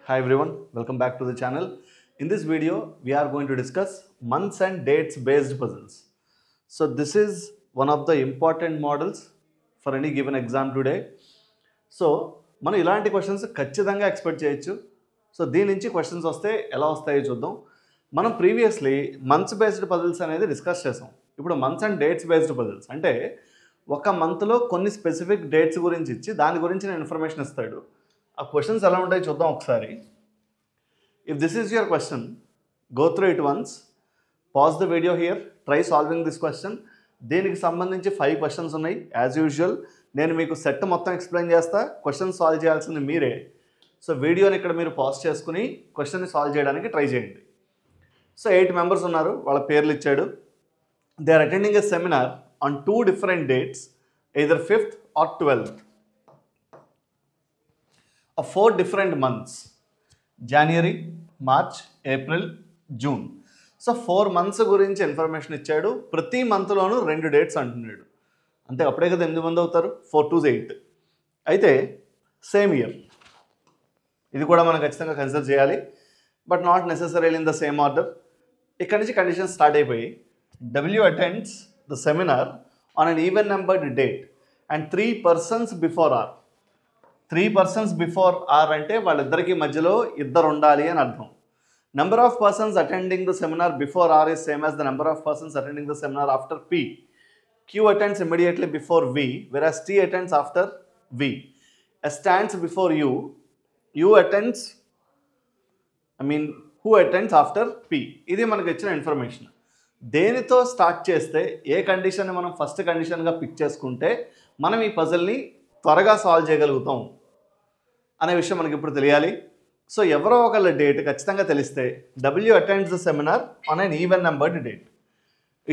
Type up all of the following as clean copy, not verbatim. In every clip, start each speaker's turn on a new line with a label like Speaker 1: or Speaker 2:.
Speaker 1: Hi everyone, welcome back to the channel. In this video, we are going to discuss months and dates based puzzles. So this is one of the important models for any given exam today. So మనం ఇలాంటి questions ఖచ్చితంగా expect చేయొచ్చు. So దీని నుంచి questions వస్తే ఎలా వస్తాయో చూద్దాం. మనం ప్రీవియస్లీ మంత్స్ బేస్డ్ పజిల్స్ అనేది డిస్కస్ చేసాం. ఇప్పుడు months and dates based puzzles అంటే ఒక మంత్లో కొన్ని స్పెసిఫిక్ డేట్స్ గురించి ఇచ్చి దాని గురించి ఇన్ఫర్మేషన్ ఇస్తాడు. ఆ క్వశ్చన్స్ ఎలా ఉంటాయో చూద్దాం ఒకసారి. If this is your question, go through it once, pause the video here, try solving this question. దీనికి సంబంధించి 5 క్వశ్చన్స్ ఉన్నాయి యాజ్ యూజువల్. నేను మీకు సెట్ మొత్తం ఎక్స్ప్లెయిన్ చేస్తా, క్వశ్చన్ సాల్వ్ చేయాల్సింది మీరే. సో వీడియోని ఇక్కడ మీరు పాజ్ చేసుకుని క్వశ్చన్ని సాల్వ్ చేయడానికి ట్రై చేయండి. సో 8 మెంబర్స్ ఉన్నారు, వాళ్ళ పేర్లు ఇచ్చాడు. They are attending a seminar on 2 different dates, either 5th or 12th of 4 different months, January, March, April, June. So 4 months గురించి ఇన్ఫర్మేషన్ ఇచ్చాడు. ప్రతి మంత్లోనూ 2 డేట్స్ అంటున్నాడు. అంతే, అప్పుడే కదా 8 మంది అవుతారు, 4 to 8. అయితే సేమ్ ఇయర్, ఇది కూడా మనం ఖచ్చితంగా కన్సిడర్ చేయాలి, but not necessarily in the same order. ఇక్కడ నుంచి కండిషన్ స్టార్ట్ అయిపోయి W attends the seminar on an even numbered date and 3 persons before R. 3 persons before R అంటే వాళ్ళిద్దరికి మధ్యలో ఇద్దరు ఉండాలి అని అర్థం. Number of persons attending the seminar before R is same as the number of persons attending the seminar after P. Q attends immediately before V, whereas T attends after V. S stands before U. U attends, who attends after P. ఇది మనకు ఇచ్చిన information. దేనితో start చేస్తే ఏ కండిషన్ని మనం first కండిషన్గా pick చేసుకుంటే మనం ఈ పజిల్ని త్వరగా సాల్వ్ చేయగలుగుతాం అనే విషయం మనకి ఇప్పుడు తెలియాలి. సో ఎవరో ఒకళ్ళ డేట్ ఖచ్చితంగా తెలిస్తే W attends the seminar on an even numbered date.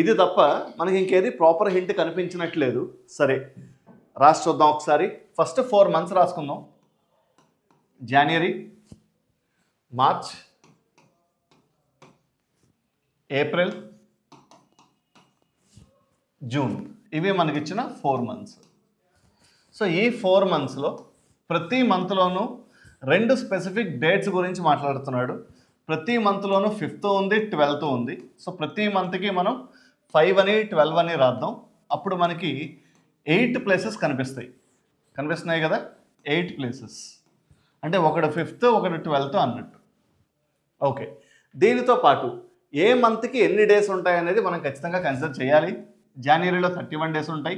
Speaker 1: ఇది తప్ప మనకి ఇంకేది ప్రాపర్ హింట్ కనిపించినట్లేదు. సరే, రాసి చూద్దాం ఒకసారి. First 4 months రాసుకుందాం. జనవరి, మార్చ్, ఏప్రిల్, జూన్. ఇవి మనకిచ్చిన 4 months. సో ఈ 4 monthsలో ప్రతి మంత్లోనూ 2 స్పెసిఫిక్ డేట్స్ గురించి మాట్లాడుతున్నాడు. ప్రతి మంత్లోనూ 5th ఉంది, 12th ఉంది. సో ప్రతి మంత్కి మనం 5 అని 12 అని రాద్దాం. అప్పుడు మనకి 8 ప్లేసెస్ కనిపిస్తున్నాయి కదా, 8 ప్లేసెస్ అంటే ఒకటి 5th, ఒకటి 12th అన్నట్టు. ఓకే, దీనితో పాటు ఏ మంత్కి ఎన్ని డేస్ ఉంటాయి అనేది మనం ఖచ్చితంగా కన్సిడర్ చేయాలి. జనవరిలో 31 డేస్ ఉంటాయి,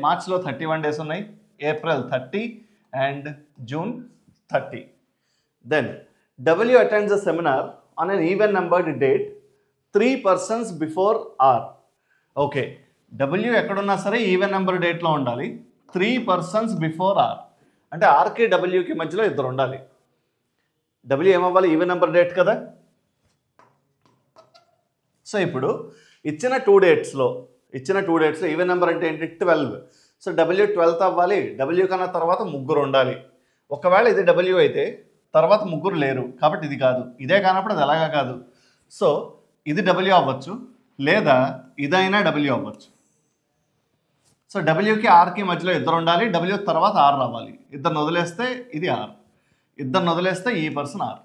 Speaker 1: మార్చ్లో 31 డేస్ ఉన్నాయి, April 30 and June 30. Then W attends the seminar on an even numbered date 3 persons before R. Okay, W ఎక్కడున్నా సరే ఈవెన్ నెంబర్ డేట్లో ఉండాలి. 3 persons before R అంటే ఆర్కి డబ్ల్యూకి మధ్యలో ఇద్దరు ఉండాలి. W ఏమవ్వాలి? ఈవెన్ నెంబర్ డేట్ కదా. సో ఇప్పుడు ఇచ్చిన 2 డేట్స్లో ఈవెన్ నెంబర్ అంటే ఏంటి? 12. సో W 12th అవ్వాలి. W కన్నా తర్వాత ముగ్గురు ఉండాలి. ఒకవేళ ఇది W అయితే తర్వాత ముగ్గురు లేరు కాబట్టి ఇది కాదు. ఇదే కానప్పుడు అది అలాగా కాదు. సో ఇది W అవ్వచ్చు, లేదా ఇదైనా W అవ్వచ్చు. సో Wకి Rకి మధ్యలో ఇద్దరు ఉండాలి. W తర్వాత R రావాలి. ఇద్దరిని వదిలేస్తే ఇది R, ఇద్దరిని వదిలేస్తే ఈ person R.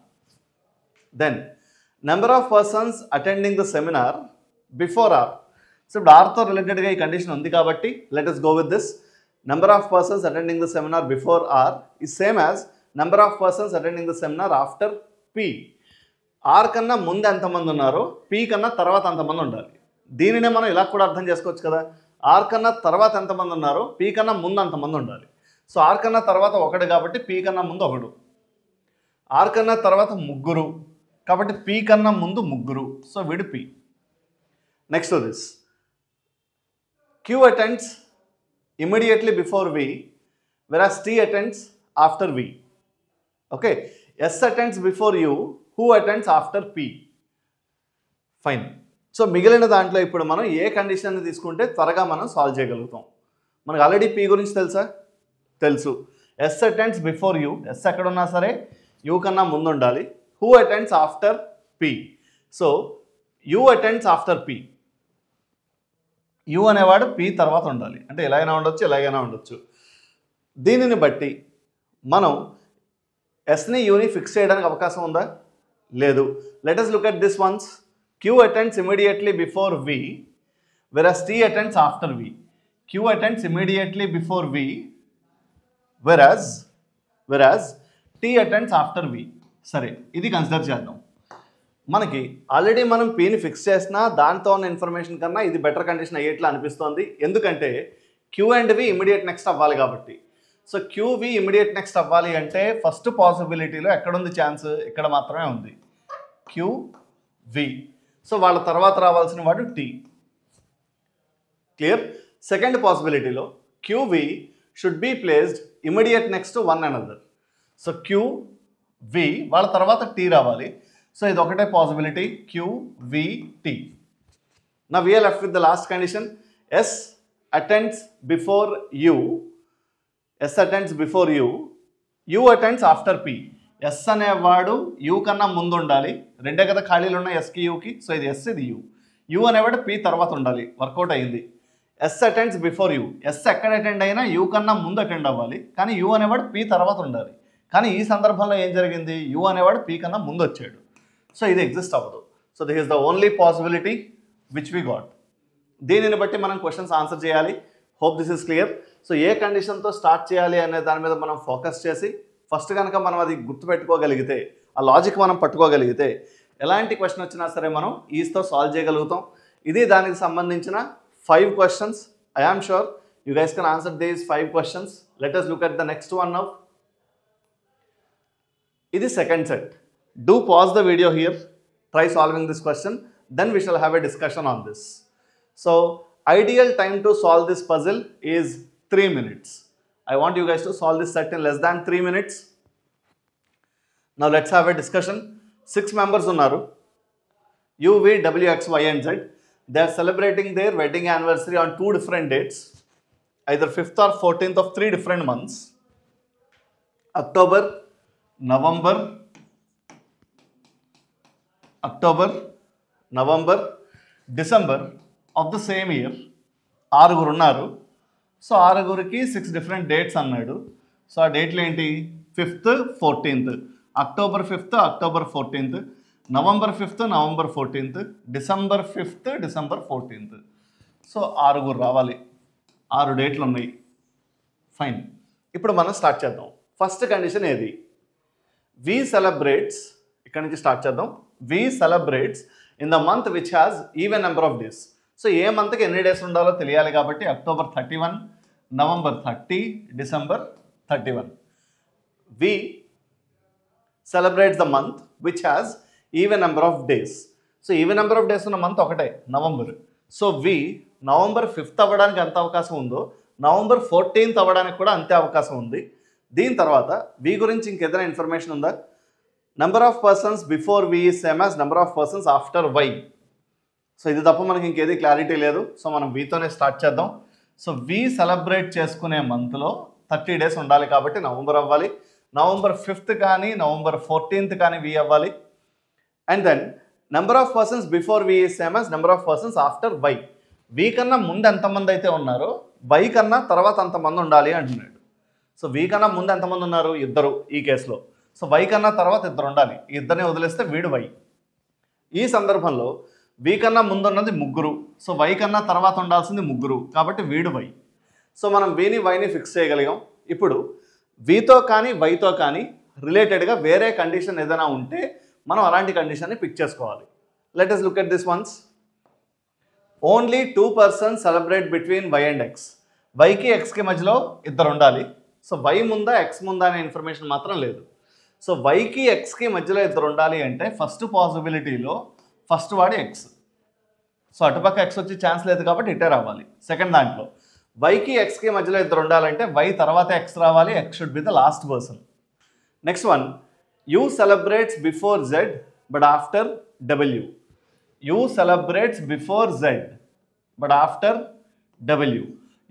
Speaker 1: Then number of persons attending the seminar before R. So ఇప్పుడు ఆర్తో రిలేటెడ్గా ఈ కండిషన్ ఉంది కాబట్టి let us go with this. Number of persons attending the seminar before R is same as number of persons attending the seminar after P. R కన్నా ముందు ఎంతమంది ఉన్నారో P కన్నా తర్వాత అంతమంది ఉండాలి. దీనినే మనం ఇలా కూడా అర్థం చేసుకోవచ్చు కదా. R కన్నా తర్వాత ఎంతమంది ఉన్నారో P కన్నా ముందు అంతమంది ఉండాలి. సో R కన్నా తర్వాత 1 కాబట్టి P కన్నా ముందు 1. R కన్నా తర్వాత ముగ్గురు కాబట్టి P కన్నా ముందు ముగ్గురు. సో వీడు P. Next this Q attends immediately before V, whereas T attends after V. Okay, S attends before U, who attends after P. Fine. So మిగిలిన దాంట్లో ఇప్పుడు మనం ఏ కండిషన్ తీసుకుంటే త్వరగా మనం సాల్వ్ చేయగలుగుతాం. మనకు ఆల్రెడీ P గురించి తెలుసు. S attends before U, S ఎక్కడున్నా సరే U కన్నా ముందు ఉండాలి. Who attends after P? So U attends after P. U అనేవాడు P తర్వాత ఉండాలి. అంటే ఎలాగైనా ఉండొచ్చు, ఎలాగైనా ఉండొచ్చు. దీనిని బట్టి మనం ఎస్ని యూని ఫిక్స్ చేయడానికి అవకాశం ఉందా? లేదు. Let us look at this once. Q attends immediately before V, whereas T attends after V. Q attends immediately before V, whereas T attends after V. సరే, ఇది కన్సిడర్ చేద్దాం. మనకి ఆల్రెడీ మనం Pని ఫిక్స్ చేసినా దాంతో ఉన్న ఇన్ఫర్మేషన్ కన్నా ఇది బెటర్ కండిషన్ అయ్యేట్లా అనిపిస్తోంది. ఎందుకంటే Q and V immediate next అవ్వాలి కాబట్టి. సో QV ఇమీడియట్ నెక్స్ట్ అవ్వాలి అంటే ఫస్ట్ పాసిబిలిటీలో ఎక్కడుంది ఛాన్స్? ఇక్కడ మాత్రమే ఉంది, QV. సో వాళ్ళ తర్వాత రావాల్సిన వాడు T. క్లియర్? సెకండ్ పాసిబిలిటీలో QV should be placed immediate next to one another. So QV వాళ్ళ తర్వాత T రావాలి. సో ఇది ఒకటే possibility, QVT. Now we are left with the last condition. S attends before U. S attends before U. U attends after P. S అనేవాడు U కన్నా ముందు ఉండాలి. రెండే కదా ఖాళీలు ఉన్నాయి Sకి Uకి. సో ఇది S, ఇది U. U అనేవాడు P తర్వాత ఉండాలి. వర్కౌట్ అయింది. S attends before U. S ఎక్కడ అటెండ్ అయినా U కన్నా ముందు అటెండ్ అవ్వాలి. కానీ U అనేవాడు P తర్వాత ఉండాలి. కానీ ఈ సందర్భంలో ఏం జరిగింది? U అనేవాడు P కన్నా ముందు వచ్చాడు. సో ఇది ఎగ్జిస్ట్ అవ్వదు. So this is the only possibility which we got. దీనిని బట్టి మనం క్వశ్చన్స్ ఆన్సర్ చేయాలి. Hope this is clear. So ఏ కండిషన్తో స్టార్ట్ చేయాలి అనే దాని మీద మనం ఫోకస్ చేసి ఫస్ట్ కనుక మనం అది గుర్తుపెట్టుకోగలిగితే, ఆ లాజిక్ మనం పట్టుకోగలిగితే ఎలాంటి క్వశ్చన్ వచ్చినా సరే మనం ఈజీతో సాల్వ్ చేయగలుగుతాం. ఇది దానికి సంబంధించిన 5 questions. I am sure you guys can answer these 5 questions. Let us look at the next one now. This is second set. Do pause the video here. Try solving this question. Then we shall have a discussion on this. So, ideal time to solve this puzzle is 3 minutes. I want you guys to solve this set in less than 3 minutes. Now, let's have a discussion. 6 members unnaru. U, V, W, X, Y and Z. They are celebrating their wedding anniversary on 2 different dates, either 5th or 14th of 3 different months, October, November, December of the same year. 6 unnaru. So 6 6 different dates annadu. So ఆ డేట్లు ఏంటి? 5th, 14th, October 5th, October 14th, November 5th, November 14th, December 5th, December 14th. So 6 రావాలి. 6 డేట్లు ఉన్నాయి. Fine. ఇప్పుడు మనం start చేద్దాం. First condition ఏది? వి సెలబ్రేట్స్, ఇక్కడ నుంచి స్టార్ట్ చేద్దాం. We celebrates in the month which has even number of days. So ఏ మంత్కి ఎన్ని డేస్ ఉండాలో తెలియాలి కాబట్టి October 31, November 30, December 31. We celebrates the month which has even number of days. So even number of days ఉన్న month ఒకటే, November. So we November 5th అవ్వడానికి ఎంత అవకాశం ఉందో November 14th అవ్వడానికి కూడా అంతే అవకాశం ఉంది. దీని తర్వాత వి గురించి ఇంకేదైనా ఇన్ఫర్మేషన్ ఉందా? Number of persons before V is same as number of persons after Y. So ఇది తప్ప మనకి ఇంకేది క్లారిటీ లేదు. సో మనం వీతోనే స్టార్ట్ చేద్దాం. సో వి సెలబ్రేట్ చేసుకునే మంత్లో 30 డేస్ ఉండాలి కాబట్టి నవంబర్ అవ్వాలి. November 5th కానీ November 14th కానీ వి అవ్వాలి. And then number of persons before V is same as number of persons after Y. V కన్నా ముందు ఎంతమంది అయితే ఉన్నారో వై కన్నా తర్వాత అంతమంది ఉండాలి అంటున్నాడు. సో వి కన్నా ముందు ఎంతమంది ఉన్నారు? 2 ఈ కేసులో. సో వై కన్నా తర్వాత 2 ఉండాలి. ఈ 2ని వదిలేస్తే వీడు వై. ఈ సందర్భంలో వి కన్నా ముందు ఉన్నది 3. సో వై కన్నా తర్వాత ఉండాల్సింది 3 కాబట్టి వీడు వై. సో మనం విని వైని ఫిక్స్ చేయగలిగాం. ఇప్పుడు వితో కానీ వైతో కానీ రిలేటెడ్గా వేరే కండిషన్ ఏదైనా ఉంటే మనం అలాంటి కండిషన్ని పిక్ చేసుకోవాలి. Let us look at this once. Only 2 persons celebrate between y and x. వైకి ఎక్స్కి మధ్యలో 2 ఉండాలి. సో వై ముందా ఎక్స్ ముందా అనే ఇన్ఫర్మేషన్ మాత్రం లేదు. సో వైకి ఎక్స్కి మధ్యలో 2 ఉండాలి అంటే ఫస్ట్ పాసిబిలిటీలో ఫస్ట్ వాడి ఎక్స్. సో అటుపక్క ఎక్స్ వచ్చే ఛాన్స్ లేదు కాబట్టి ఇటే రావాలి. సెకండ్ దాంట్లో వైకి ఎక్స్కి మధ్యలో 2 ఉండాలంటే వై తర్వాత ఎక్స్ రావాలి. X should be the last person. Next one, you celebrates before Z but after W. You celebrates before Z but after W.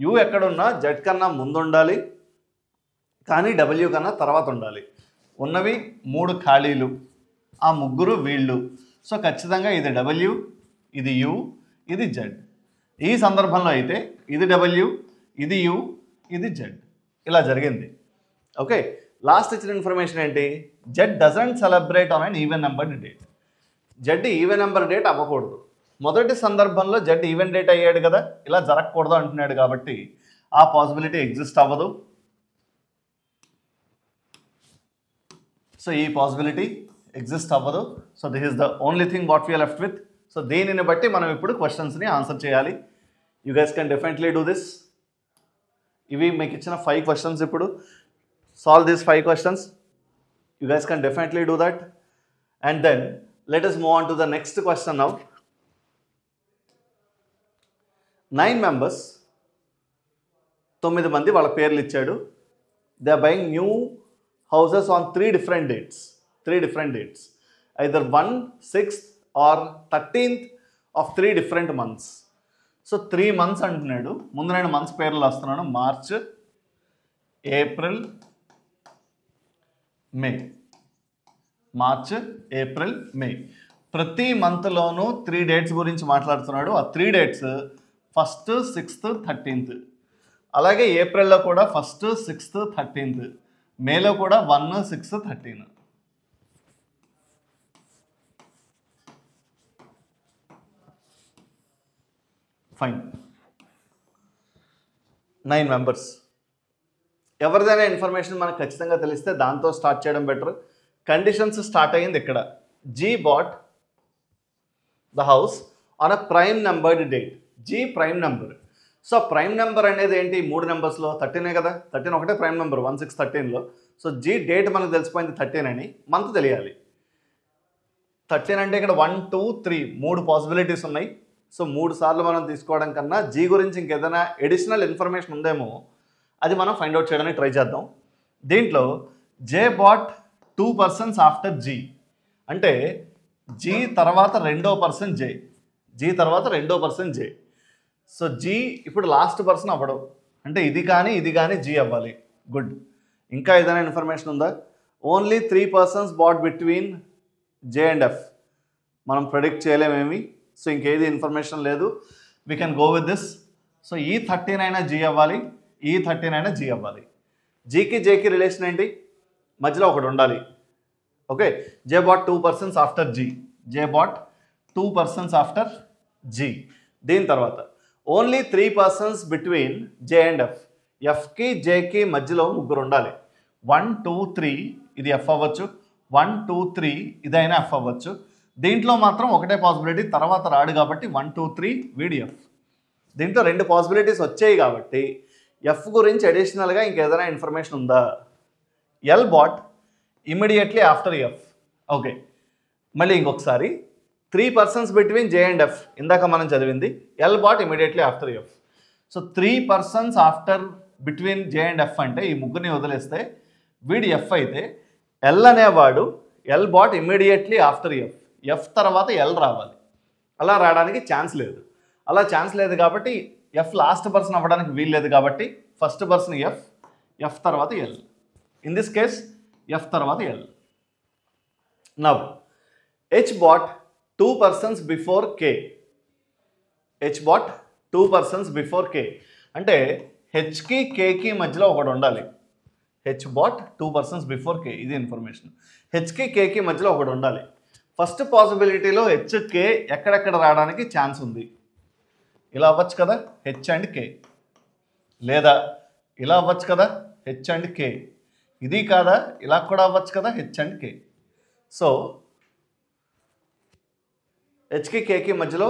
Speaker 1: You ఎక్కడున్నా జెడ్ కన్నా ముందు ఉండాలి కానీ డబ్ల్యూ కన్నా తర్వాత ఉండాలి. ఉన్నవి 3 ఖాళీలు, ఆ 3 వీళ్ళు. సో ఖచ్చితంగా ఇది డబ్ల్యూ, ఇది యూ, ఇది జెడ్. ఈ సందర్భంలో అయితే ఇది డబ్ల్యూ, ఇది యూ, ఇది జెడ్. ఇలా జరిగింది. ఓకే, లాస్ట్ ఇచ్చిన ఇన్ఫర్మేషన్ ఏంటి, Z doesn't celebrate on an even number date. Z even number date అవ్వకూడదు. మొదటి సందర్భంలో జెడ్ ఈవెన్ డేట్ అయ్యాడు కదా, ఇలా జరగకూడదు అంటున్నాడు కాబట్టి ఆ పాసిబిలిటీ ఎగ్జిస్ట్ అవ్వదు. సో ఈ పాసిబిలిటీ ఎగ్జిస్ట్ అవ్వదు. So this is the only thing what we are left with. సో దీనిని బట్టి మనం ఇప్పుడు క్వశ్చన్స్ని ఆన్సర్ చేయాలి. You guys can definitely do this. ఇవి మీకు ఇచ్చిన 5 క్వశ్చన్స్. ఇప్పుడు solve these 5 questions. You guys can definitely do that. And then let us move on to the next question now. 9 members, 9 మంది వాళ్ళ పేర్లు ఇచ్చాడు. They are buying new houses on 3 different dates. Either 1, 6th or 13th of 3 different months. So 3 months అంటున్నాడు. ముందు నేను months పేర్లు వస్తున్నాను. March, April, మే. March, April, మే. ప్రతి మంత్లోనూ 3 డేట్స్ గురించి మాట్లాడుతున్నాడు. ఆ 3 డేట్స్ 1st, 6th, 13th. అలాగే ఏప్రిల్లో కూడా 1st, 6th, 13th. మేలో కూడా 1, 6, 13. ఫైన్. 9 మెంబర్స్. ఎవరిదైనా ఇన్ఫర్మేషన్ మనకు ఖచ్చితంగా తెలిస్తే దాంతో స్టార్ట్ చేయడం బెటర్. కండిషన్స్ స్టార్ట్ అయ్యింది ఇక్కడ. G bought the house on a prime numbered date. G prime number. So prime number అనేది ఏంటి, 3 నెంబర్స్లో 13 కదా, 13 ఒకటే ప్రైమ్ నెంబర్ 1, 6, 13లో. సో జీ డేట్ మనకు తెలిసిపోయింది 13 అని, మంత్ తెలియాలి. 13 అంటే ఇక్కడ 1, 2, 3 3 పాసిబిలిటీస్ ఉన్నాయి. సో 3 సార్లు మనం తీసుకోవడం కన్నా జీ గురించి ఇంకేదైనా ఎడిషనల్ ఇన్ఫర్మేషన్ ఉందేమో అది మనం ఫైండ్ అవుట్ చేయడానికి ట్రై చేద్దాం. దీంట్లో జే బాట్ 2 persons ఆఫ్టర్ జీ అంటే జీ తర్వాత రెండో పర్సన్ జే, జీ తర్వాత రెండో పర్సన్ జే. సో జీ ఇప్పుడు లాస్ట్ పర్సన్ అవ్వడం అంటే ఇది కానీ జీ అవ్వాలి. గుడ్. ఇంకా ఏదైనా ఇన్ఫర్మేషన్ ఉందా? Only 3 persons but between J and F. మనం ప్రెడిక్ట్ చేయలేమేమి. సో ఇంకేది ఇన్ఫర్మేషన్ లేదు. We can go with this. So ఈ 13 అయినా జీ అవ్వాలి, ఈ 13 అయినా జీ అవ్వాలి. జీకి జేకి రిలేషన్ ఏంటి, మధ్యలో ఒకటి ఉండాలి. Okay. J bought 2 persons after G, J bought 2 persons after G. దీని తర్వాత only 3 persons between J and F. ఎఫ్కి జేకి మధ్యలో ముగ్గురు ఉండాలి. 1, 2, 3 ఇది ఎఫ్ అవ్వచ్చు, 1, 2, 3 ఇదైనా ఎఫ్ అవ్వచ్చు. దీంట్లో మాత్రం ఒకటే పాసిబిలిటీ తర్వాత రాడు కాబట్టి 1, 2, 3 వీడి ఎఫ్. దీంట్లో 2 పాసిబిలిటీస్ వచ్చాయి కాబట్టి ఎఫ్ గురించి అడిషనల్గా ఇంకేదైనా ఇన్ఫర్మేషన్ ఉందా? L but immediately after F. Okay. మళ్ళీ ఇంకొకసారి 3 persons between J and F ఇందాక మనం చదివింది. L but immediately after F. So 3 persons after between J and F అంటే ఈ ముగ్గురిని వదిలేస్తే వీడి ఎఫ్ అయితే ఎల్ అనేవాడు L but immediately after F. F తర్వాత ఎల్ రావాలి. అలా రావడానికి ఛాన్స్ లేదు. అలా ఛాన్స్ లేదు కాబట్టి ఎఫ్ లాస్ట్ పర్సన్ అవ్వడానికి వీలు లేదు కాబట్టి ఫస్ట్ పర్సన్ ఎఫ్, ఎఫ్ తర్వాత L. In this case F తర్వాత L. Now H bought 2 persons before K. H bought 2 persons before K అంటే హెచ్కి కేకి మధ్యలో ఒకటి ఉండాలి. H bought 2 persons before K. ఇది ఇన్ఫర్మేషన్. హెచ్కి కేకి మధ్యలో ఒకటి ఉండాలి. ఫస్ట్ పాసిబిలిటీలో హెచ్ కే ఎక్కడెక్కడ రావడానికి ఛాన్స్ ఉంది. ఇలా అవ్వచ్చు కదా హెచ్ అండ్ కే, లేదా ఇలా అవ్వచ్చు కదా హెచ్ అండ్ కే. ఇది కాదా ఇలా కూడా అవ్వచ్చు కదా హెచ్ అండ్ కే. సో హెచ్కి కేకి మధ్యలో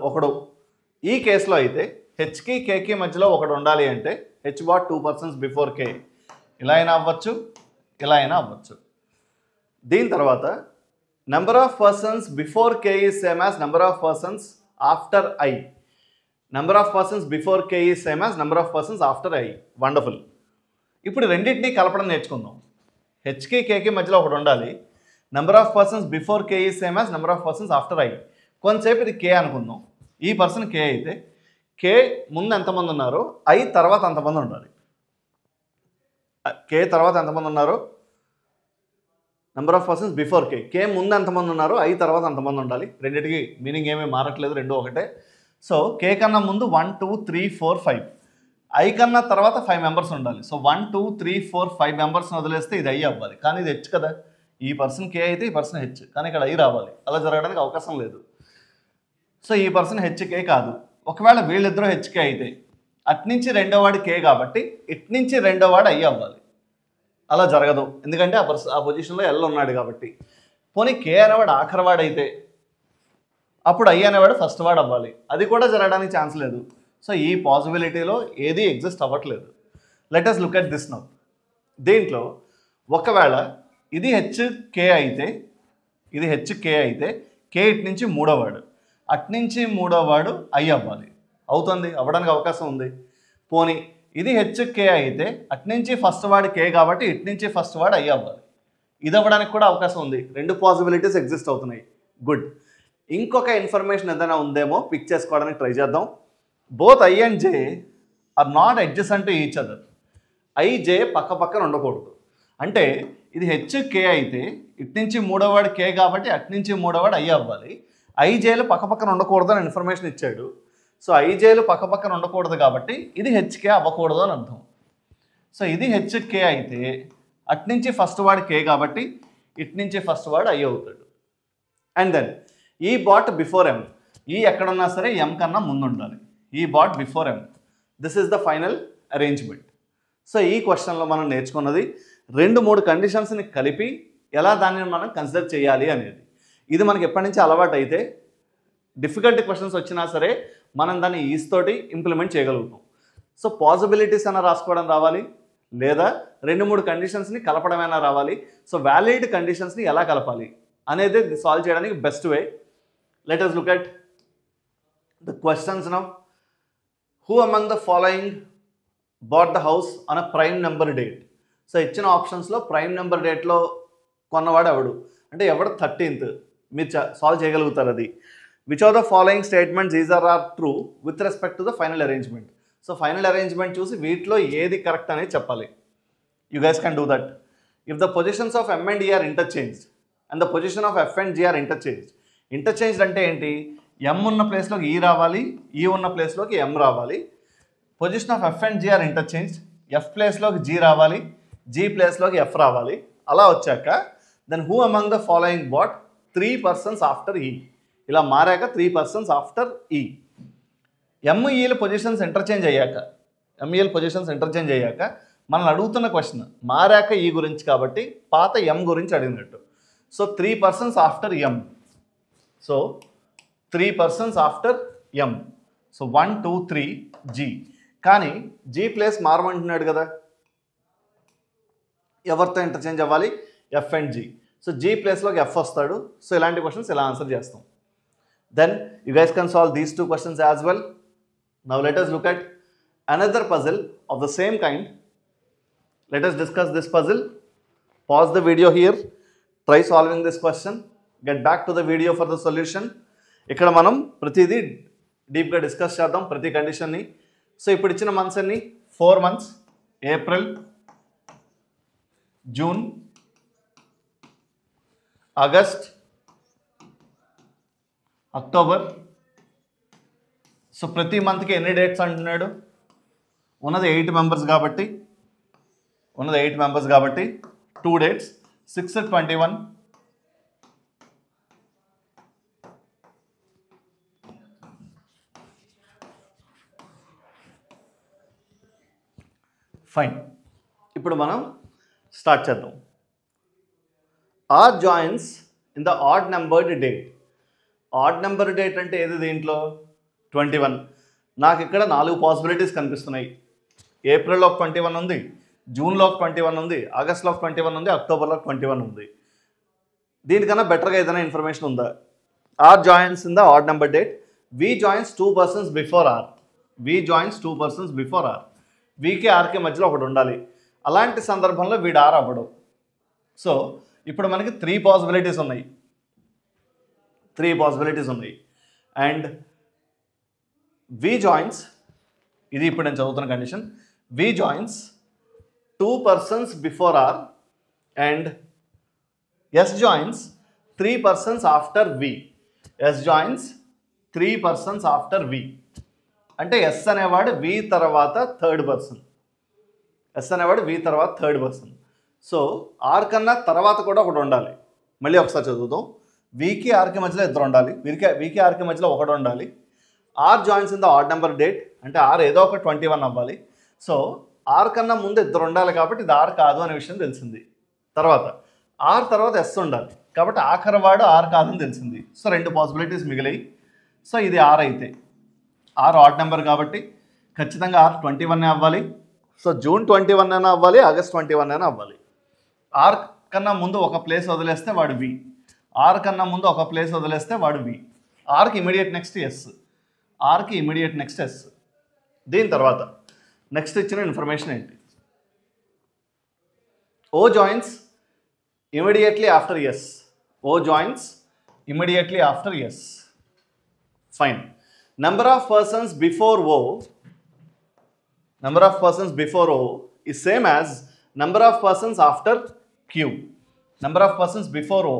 Speaker 1: ఒకడు. ఈ కేసులో అయితే హెచ్కి కేకి మధ్యలో ఒకడు ఉండాలి అంటే హెచ్ బాట్ 2 persons బిఫోర్ కే. ఇలా అయినా అవ్వచ్చు, ఇలా అయినా అవ్వచ్చు. దీని తర్వాత number of persons before K is same as number of persons after I. Number of persons before K is same as number of persons after I. Wonderful. ఇప్పుడు రెండింటినీ కలపడం నేర్చుకుందాం. హెచ్కి కేకి మధ్యలో ఒకటి ఉండాలి. Number of persons before K is same as number of persons after I. కొంతసేపు ఇది కే అనుకుందాం. ఈ పర్సన్ కే అయితే కే ముందు ఎంతమంది ఉన్నారో ఐ తర్వాత అంతమంది ఉండాలి. కే తర్వాత ఎంతమంది ఉన్నారో నెంబర్ ఆఫ్ పర్సన్స్ బిఫోర్ కే. కే ముందు ఎంతమంది ఉన్నారో ఐ తర్వాత అంతమంది ఉండాలి. రెండింటికి మీనింగ్ ఏమీ మారట్లేదు, రెండు ఒకటే. సో కే కన్నా ముందు 1, 2, 3, 4, 5. ఐ కన్నా తర్వాత 5 మెంబర్స్ ఉండాలి. సో 1 2 3 4 5 మెంబర్స్ని వదిలేస్తే ఇది ఐ అవ్వాలి, కానీ ఇది హెచ్ కదా. ఈ పర్సన్ కే అయితే ఈ పర్సన్ హెచ్, కానీ ఇక్కడ ఐ రావాలి. అలా జరగడానికి అవకాశం లేదు. సో ఈ పర్సన్ హెచ్కే కాదు. ఒకవేళ వీళ్ళిద్దరూ హెచ్కే అయితే అట్నుంచి రెండో వాడు కే కాబట్టి ఇట్నుంచి రెండో వాడు ఐ అవ్వాలి. అలా జరగదు, ఎందుకంటే ఆ పొజిషన్లో ఎల్ ఉన్నాడు కాబట్టి. పోనీ కే అనేవాడు ఆఖరి వాడు అయితే అప్పుడు ఐ అనేవాడు ఫస్ట్ వాడు అవ్వాలి. అది కూడా జరగడానికి ఛాన్స్ లేదు. సో ఈ పాసిబిలిటీలో ఏది ఎగ్జిస్ట్ అవ్వట్లేదు. Let us look at this now. దీంట్లో ఒకవేళ ఇది హెచ్కే అయితే, ఇది హెచ్కే అయితే కే ఇటు నుంచి మూడోవాడు, అట్నుంచి మూడోవాడు ఐ అవ్వాలి. అవుతుంది, అవ్వడానికి అవకాశం ఉంది. పోనీ ఇది హెచ్కే అయితే అట్నుంచి ఫస్ట్ వాడు కే కాబట్టి ఇటు నుంచి ఫస్ట్ వాడు ఐ అవ్వాలి. ఇది అవ్వడానికి కూడా అవకాశం ఉంది. 2 పాసిబిలిటీస్ ఎగ్జిస్ట్ అవుతున్నాయి. గుడ్. ఇంకొక ఇన్ఫర్మేషన్ ఏదైనా ఉందేమో పిక్ చేసుకోవడానికి ట్రై చేద్దాం. Both I and J are not adjacent to each other. I J పక్క పక్కన ఉండకూడదు. అంటే ఇది హెచ్కే అయితే ఇటు నుంచి మూడోవాడు కే కాబట్టి అటు నుంచి మూడోవాడు ఐ అవ్వాలి. ఐజేలు పక్క పక్కన ఉండకూడదు అని ఇన్ఫర్మేషన్ ఇచ్చాడు. సో ఐజేలు పక్క పక్కన ఉండకూడదు కాబట్టి ఇది హెచ్కే అవ్వకూడదు అని అర్థం. సో ఇది హెచ్కే అయితే అటు నుంచి ఫస్ట్ వాడు కే కాబట్టి ఇటు నుంచి ఫస్ట్ వాడు ఐ అవుతాడు. And then E but before M, E ఎక్కడున్నా సరే ఎం కన్నా ముందు ఉండాలి. E but before M, this is the final arrangement. So ఈ క్వశ్చన్లో మనం నేర్చుకున్నది 2-3 కండిషన్స్ని కలిపి ఎలా దాన్ని మనం కన్సిడర్ చేయాలి అనేది. ఇది మనకి ఎప్పటి నుంచి అలవాటు అయితే డిఫికల్ట్ క్వశ్చన్స్ వచ్చినా సరే మనం దాన్ని ఈజ్ తోటి ఇంప్లిమెంట్ చేయగలుగుతాం. సో పాసిబిలిటీస్ అయినా రాసుకోవడం రావాలి, లేదా 2-3 కండిషన్స్ని కలపడమైనా రావాలి. సో వ్యాలిడ్ కండిషన్స్ని ఎలా కలపాలి అనేది సాల్వ్ చేయడానికి best way. Let us look at the questions now. Who among the following but the house on a prime number date? So ఇచ్చిన ఆప్షన్స్లో ప్రైమ్ నెంబర్ డేట్లో కొన్నవాడు ఎవడు అంటే ఎవడు 13th. మీరు సాల్వ్ చేయగలుగుతారు అది. Which are the following statements is are true with respect to the final arrangement? So final arrangement చూసి వీటిలో ఏది కరెక్ట్ అనేది చెప్పాలి. You guys can do that. If the positions of M and E are interchanged and the position of F and G are interchanged. Interchanged అంటే ఏంటి? ఎం ఉన్న ప్లేస్లోకి ఈ రావాలి, ఈ ఉన్న ప్లేస్లోకి ఎం రావాలి. Position of F and G are interchanged, F ప్లేస్లోకి జీ రావాలి, జీ ప్లేస్లోకి ఎఫ్ రావాలి. అలా వచ్చాక then who among the following but 3 persons after E? ఇలా మారాక 3 persons ఆఫ్టర్ ఈ. ఎంఈల పొజిషన్స్ ఇంటర్చేంజ్ అయ్యాక, ఎంఈల పొజిషన్స్ ఇంటర్చేంజ్ అయ్యాక మనల్ని అడుగుతున్న క్వశ్చన్ మారాక ఈ గురించి కాబట్టి పాత ఎం గురించి అడిగినట్టు. So 3 persons after M. So 3 persons after M. So 1 2 3 G. కానీ జీ ప్లేస్ మారమంటున్నాడు కదా, ఎవరితో ఇంటర్చేంజ్ అవ్వాలి? F and G. So G ప్లేస్లోకి ఎఫ్ వస్తాడు. సో ఇలాంటి క్వశ్చన్స్ ఇలా ఆన్సర్ చేస్తాం. Then you guys can solve these 2 questions as well. Now let us look at another puzzle of the same kind. Let us discuss this puzzle. Pause the video here. Try solving this question. Get back to the video for the solution. ఇక్కడ మనం ప్రతిదీ డీప్గా discuss చేద్దాం, ప్రతి కండిషన్ని. So ఇప్పుడు ఇచ్చిన months అన్ని 4 months: April, June, August, October. So ప్రతి మంత్కి ఎన్ని డేట్స్ అంటున్నాడు? ఉన్నది 8 members కాబట్టి 2 dates, 6 21, ఫైన్. ఇప్పుడు మనం స్టార్ట్ చేద్దాం. R joins in the odd numbered date. Odd number date అంటే ఏది? దీంట్లో 21. నాకు ఇక్కడ 4 పాసిబిలిటీస్ కనిపిస్తున్నాయి. ఏప్రిల్లో 21 ఉంది, జూన్లో 21 ఉంది, ఆగస్ట్లో 21 ఉంది, అక్టోబర్లో 21 ఉంది. దీనికన్నా బెటర్గా ఏదైనా ఇన్ఫర్మేషన్ ఉందా? R joins in the odd number date. V joins 2 persons before R. V joins 2 persons before R. వీకి ఆర్కి మధ్యలో ఒకటి ఉండాలి. అలాంటి సందర్భంలో వీడు ఆర్ అవ్వడు. సో ఇప్పుడు మనకి 3 పాసిబిలిటీస్ ఉన్నాయి. అండ్ వి జాయిన్స్, ఇది ఇప్పుడు నేను చదువుతున్న condition, V joins 2 persons before R and S joins 3 persons after V. S joins 3 persons after V. అంటే ఎస్ అనేవాడు వి తర్వాత థర్డ్ పర్సన్. ఎస్ అనేవాడు వి తర్వాత థర్డ్ పర్సన్. సో ఆర్ కన్నా తర్వాత కూడా ఒకటి ఉండాలి. మళ్ళీ ఒకసారి చదువుదాం. వీకి ఆర్కి మధ్యలో ఇద్దరు ఉండాలి, వీకి ఆర్కి మధ్యలో ఒకటి ఉండాలి. R joins in the odd number date, అంటే ఆర్ ఏదో ఒక 21 అవ్వాలి. సో ఆర్ కన్నా ముందు ఇద్దరు ఉండాలి కాబట్టి ఇది ఆర్ కాదు అనే విషయం తెలిసింది. తర్వాత ఆర్ తర్వాత ఎస్ ఉండాలి కాబట్టి ఆఖరి వాడు ఆర్ కాదని తెలిసింది. సో 2 పాసిబిలిటీస్ మిగిలాయి. సో ఇది ఆర్ అయితే ఆర్ ఆడ్ నెంబర్ కాబట్టి ఖచ్చితంగా ఆర్ 21 అవ్వాలి. సో జూన్ 21 అయినా అవ్వాలి, ఆగస్ట్ 21 అయినా అవ్వాలి. ఆర్ కన్నా ముందు ఒక ప్లేస్ వదిలేస్తే వాడు వి, ఆర్ కన్నా ముందు ఒక ప్లేస్ వదిలేస్తే వాడు వి. ఆర్కి ఇమీడియట్ నెక్స్ట్ ఎస్, ఆర్కి ఇమీడియట్ నెక్స్ట్ ఎస్. దీని తర్వాత నెక్స్ట్ ఇచ్చిన ఇన్ఫర్మేషన్ ఏంటి? O joins immediately after S. O joins immediately after S. Fine. Number of persons before O, number of persons before O is same as number of persons after Q. Number of persons before O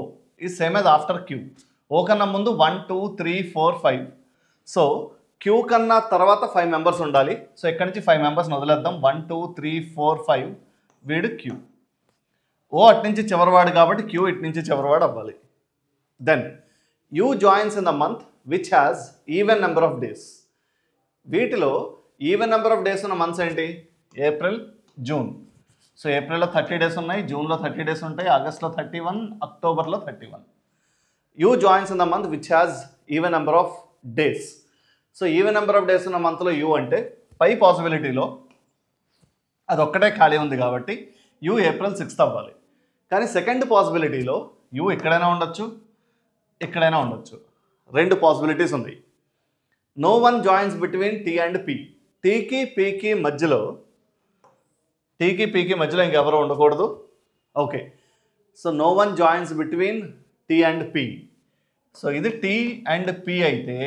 Speaker 1: is same as after Q. O కన్నా ముందు 1 2 3 4 5. So Q కన్నా తర్వాత 5 members ఉండాలి. So ఇక్కడ నుంచి 5 మెంబర్స్ని వదిలేద్దాం. 1 2 3 4 5 వీడు Q. O అటు నుంచి చివరివాడు కాబట్టి Q ఇటు నుంచి చివరివాడు అవ్వాలి. Then U joins in the month which has even number of days. వీటిలో ఈవెన్ నెంబర్ ఆఫ్ డేస్ ఉన్న మంత్స్ ఏంటి? April, June. సో ఏప్రిల్లో 30 డేస్ ఉన్నాయి, జూన్లో 30 డేస్ ఉంటాయి, ఆగస్ట్లో 31, అక్టోబర్లో 31. You joins in the month which has even number of days. So even number of days ఉన్న మంత్లో యూ అంటే పై పాసిబిలిటీలో అది ఒక్కటే ఖాళీ ఉంది కాబట్టి యూ ఏప్రిల్ 6th అవ్వాలి. కానీ సెకండ్ పాసిబిలిటీలో యూ ఎక్కడైనా ఉండొచ్చు, ఎక్కడైనా ఉండొచ్చు. 2 పాసిబిలిటీస్ ఉన్నాయి. No one joins between T and P. టీకి పీకి మధ్యలో ఇంకెవరో ఉండకూడదు. Okay. So no one joins between T and P. So ఇది టీ అండ్ పీ అయితే,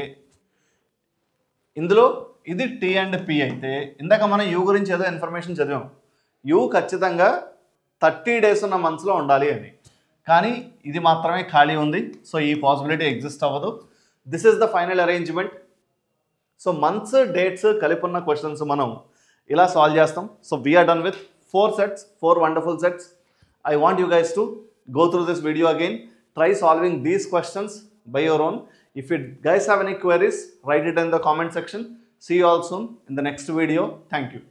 Speaker 1: ఇందులో ఇది టీ అండ్ పీ అయితే, ఇందాక మనం యూ గురించి ఏదో ఇన్ఫర్మేషన్ చదివాం. యూ ఖచ్చితంగా 30 డేస్ ఉన్న మంత్స్లో ఉండాలి అని. కానీ ఇది మాత్రమే ఖాళీ ఉంది. సో ఈ పాసిబిలిటీ ఎగ్జిస్ట్ అవ్వదు. This is the final arrangement. So months, dates కలిపి ఉన్న క్వశ్చన్స్ మనం ఇలా సాల్వ్ చేస్తాం. So we are done with 4 sets, 4 wonderful sets. I want you guys to go through this video again. Try solving these questions by your own. If you guys have any queries, write it in the comment section. See you all soon in the next video. Thank you.